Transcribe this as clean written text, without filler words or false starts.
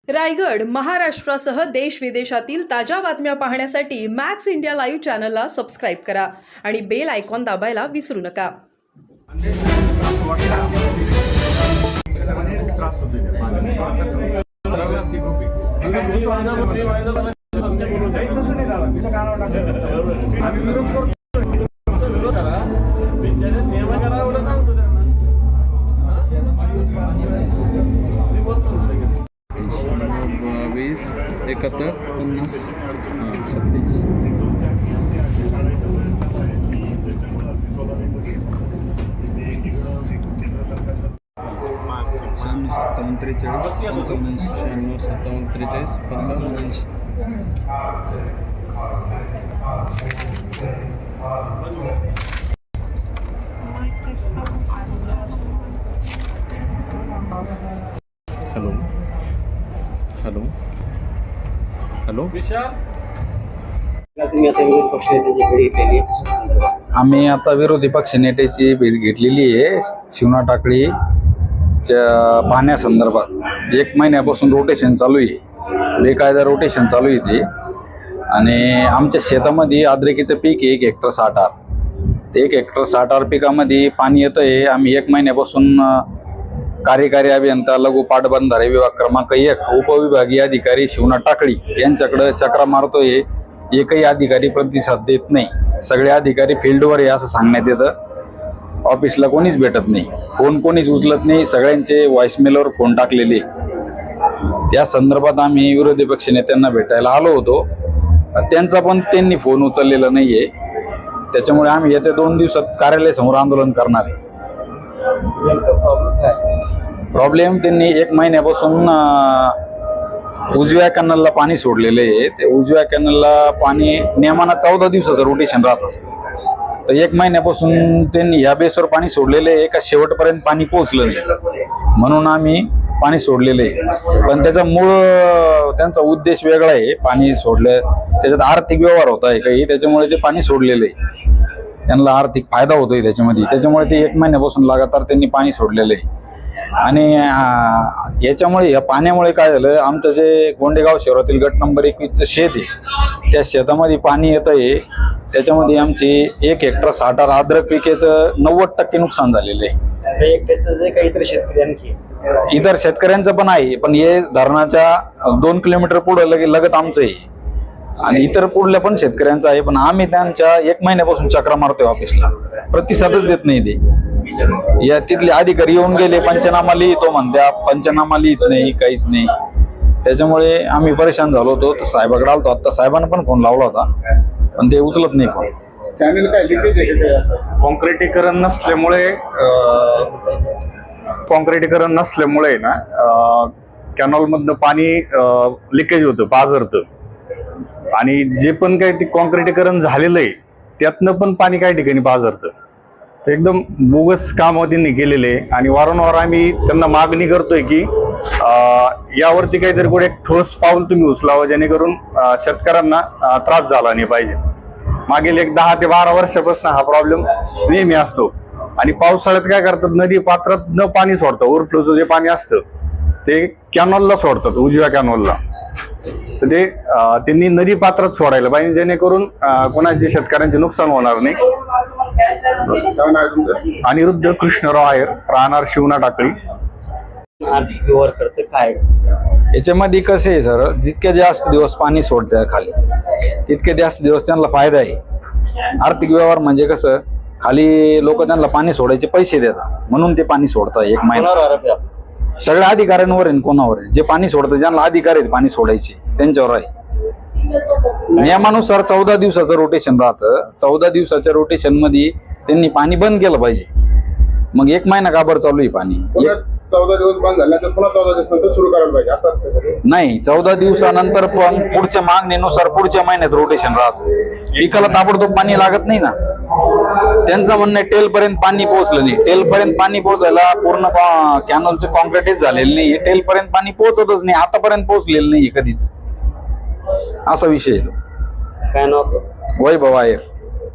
रायगड, महाराष्ट्रासह देश विदेशातील ताज्या बातम्या पाहण्यासाठी मॅक्स इंडिया लाईव्ह चॅनलला सबस्क्राईब करा आणि बेल आयकॉन दाबायला विसरू नका. वीस 71 50 27 हॅलो हॅलो हॅलो आम्ही आता विरोधी पक्ष नेत्याची भेट घेतलेली आहे. शिवना टाकळीच्या पाहण्यासंदर्भात 1 महिन्यापासून रोटेशन चालू आहे, बेकायदा रोटेशन चालू आहे ते. आणि आमच्या शेतामध्ये अद्रकीचं पीक आहे 1 हेक्टर 60 आर. ते 1 हेक्टर 60 आर पिकामध्ये पाणी येतं आहे. आम्ही 1 महिन्यापासून कार्यकारी अभियंता लघु पाटबंधारे विभाग क्रमांक 1 उपविभागीय अधिकारी शिवना टाकळी यांच्याकडे चक्रा मारतोय. एकही अधिकारी प्रतिसाद देत नाही. सगळे अधिकारी फील्डवर आहे असं सांगण्यात येतं. ऑफिसला कोणीच भेटत नाही, फोन कोणीच उचलत नाही. सगळ्यांचे व्हॉइसमेलवर फोन टाकलेले. त्या संदर्भात आम्ही विरोधी पक्ष नेत्यांना भेटायला आलो होतो, त्यांचा पण त्यांनी फोन उचललेला नाहीये. त्याच्यामुळे आम्ही येत्या 2 दिवसात कार्यालयासमोर आंदोलन करणार आहे. प्रॉब्लेम त्यांनी 1 महिन्यापासून उजव्या कॅनलला पाणी सोडलेलं आहे. ते उजव्या कॅनलला पाणी नियमानं 14 दिवसाचं रोटेशन राहत असतं. तर 1 महिन्यापासून त्यांनी ह्या बेसवर पाणी सोडलेलं आहे का शेवटपर्यंत पाणी पोहोचलं नाही, म्हणून आम्ही पाणी सोडलेलं आहे. पण त्याचा मूळ त्यांचा उद्देश वेगळा आहे. पाणी सोडलं त्याच्यात आर्थिक व्यवहार होत आहे काही, त्याच्यामुळे ते पाणी सोडलेलं आहे. त्यांना आर्थिक फायदा होतोय त्याच्यामुळे ते 1 महिन्यापासून लगातार त्यांनी पाणी सोडलेलं आहे. आणि याच्यामुळे या पाण्यामुळे काय झालं, आमचं जे गोंडेगाव शहरातील गट नंबर 21चं शेत आहे, त्या शेतामध्ये पाणी येत आहे. त्याच्यामध्ये आमची 1 हेक्टर 60 आर अद्रक पिकेचं 90% नुकसान झालेलं आहे. इतर शेतकऱ्यांचं पण आहे, पण हे धरणाच्या 2 किलोमीटर पुढे लगत आमचं आहे आणि इतर पुढल्या पण शेतकऱ्यांचं आहे. पण आम्ही त्यांच्या 1 महिन्यापासून चक्रा मारतोय, ऑफिसला प्रतिसादच देत नाही ते. या तिथले अधिकारी येऊन गेले, पंचनामा लिहितो म्हणत्या, पंचनामा लिहित नाही, काहीच नाही. त्याच्यामुळे आम्ही परेशान झालो होतो. तर साहेबाकडे आलतो, आता साहेबांना पण फोन लावला होता, पण ते उचलत नाही फोन. कॉन्क्रिटीकरण नसल्यामुळे ना कॅनॉलमधनं पाणी लिकेज होतं, पाझरतं. आणि जे पण काही ते कॉन्क्रिटीकरण झालेलं आहे त्यातनं पण पाणी काही ठिकाणी पाझरतं. तर एकदम बोगस काम त्यांनी केलेले आहे. आणि वारंवार आम्ही त्यांना मागणी करतोय की यावरती काहीतरी कुठे ठोस पाऊल तुम्ही उचलावं, जेणेकरून शेतकऱ्यांना त्रास झाला नाही पाहिजे. मागील 10 ते 12 वर्षापासून हा प्रॉब्लेम नेहमी असतो. आणि पावसाळ्यात काय करतात, नदी पात्रात न पाणी सोडतात, ओव्हरफ्लोचं जे पाणी असतं ते कॅनॉलला सोडतात, उजव्या कॅनॉलला. तर ते त्यांनी नदी पात्रात सोडायला पाहिजे, जेणेकरून कोणाचे शेतकऱ्यांचे नुकसान होणार नाही. अनिरुद्ध कृष्णराव आहेर, राहणार शिवना टाकळी. आर्थिक व्यवहार करते काय याच्यामध्ये कसं आहे सर, जितके जास्त दिवस पाणी सोडतं खाली तितके जास्त दिवस त्यांना फायदा आहे. आर्थिक व्यवहार म्हणजे कसं, खाली लोक त्यांना पाणी सोडायचे पैसे देतात, म्हणून ते पाणी सोडतात 1 महिना. सगळ्या अधिकाऱ्यांवर आहे, कोणावर आहे, जे पाणी सोडतं, ज्यांना अधिकार आहेत पाणी सोडायचे त्यांच्यावर आहे. नियमानुसार 14 दिवसाचं रोटेशन राहतं. 14 दिवसाच्या रोटेशन मध्ये त्यांनी पाणी बंद केलं पाहिजे. मग 1 महिना का बरं चालू आहे पाणी? 14 दिवस बंद झाल्यानंतर पुन्हा 14 दिवस नंतर सुरू करायला पाहिजे असं असतं नाही. 14 दिवसानंतर पण पुढच्या मागणीनुसार पुढच्या महिन्यात रोटेशन राहतं. पिकाला ताबडतोब पाणी लागत नाही ना. त्यांचं म्हणणं टेल पर्यंत पाणी पोहोचलं नाही. टेल पर्यंत पाणी पोहोचायला पूर्ण कॅनलचं कॉन्क्रीटाईज झालेलं नाही. टेल पर्यंत पाणी पोहोचतच नाही, आतापर्यंत पोहोचलेलं नाही कधीच. असा विषय. काय नाव? वैभव आहेर.